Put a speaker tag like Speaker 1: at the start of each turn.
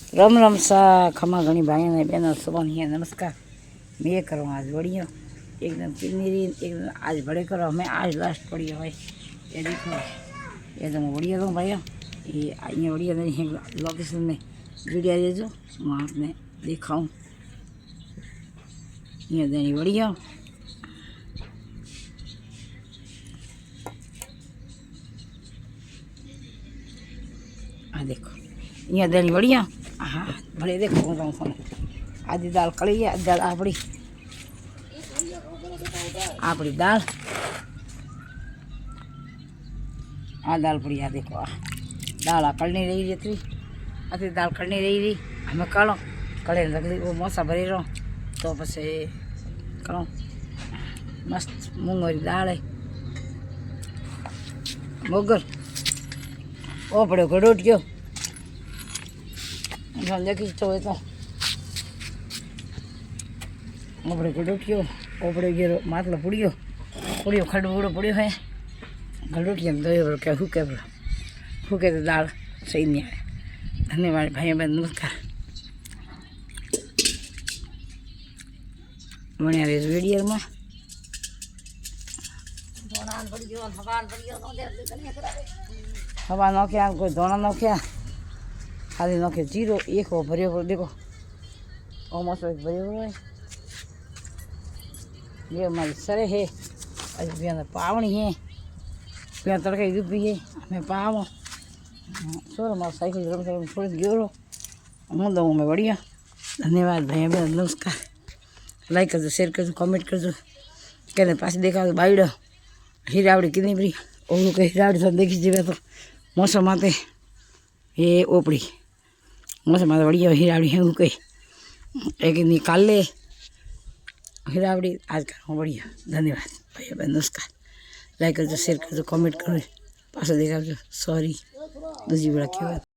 Speaker 1: राम राम सा खमा घनी भाई ने बहनों सुबह नमस्कार। मैं करूँ आज बढ़िया एकदम किन्नी एकदम आज बड़े करो हमें आज लास्ट पड़ी भाई। ये देखो एकदम बढ़िया दो भाई ये अँ बढ़िया लोकेशन में जुड़िया देजो मैं आपने दिखाऊँ ये देनी बढ़िया। हाँ देखो यहाँ देनी बढ़िया। हाँ भले देखो फोन आधी दाल कड़ी है आधी दाल आपड़ी दाल आ दाल पड़ी आ देखो दाल आ कल नहीं रही थी आधी दाल कल नहीं रही थी हमें कलो कड़े रख ली वो मोसा भरी रहो तो बस करो मस्त मूंग वाली दाल है मोगर ओ पड़ो गड़ोट गयो देखी तो ओपड़े गड़ोटियो ओपड़े गिरो मातलो पुड़ियो पुड़ियो खड़बूड़ो पुड़ियो है गड़ोटिया में दो क्या हुके तो दाल सही नहीं आए। धन्यवाद भाई बहन नमस्कार बढ़िया रही वीडियो में हवा नौकिया कोई धोना नौकिया खाली नौके जीरो एक हो भरियो देखो ऑलमोस्ट भरियो है ये हमारी सरे है अभी भी पावनी है पे तड़के डूबी है हमें पाव छोरो मार साइकिल थोड़ी गिरो हूँ दऊँ मैं बढ़िया। धन्यवाद भाई बहन नमस्कार लाइक कर दो शेयर कर दो कमेंट कर दो कहने पास देखा तो बाईड हीरावड़ी कितनी बड़ी ओलू के हीरावड़ी सब देखी जीवे तो मौसम आते ये ओपड़ी मौसम आते बढ़िया हीरावड़ी है कही एक निकाल ले हीरावड़ी आज करूँ बढ़िया। धन्यवाद भाई बहन नमस्कार लाइक कर दो शेयर कर दो कमेंट करो पास देखा सॉरी दूसरी बड़ा क्यों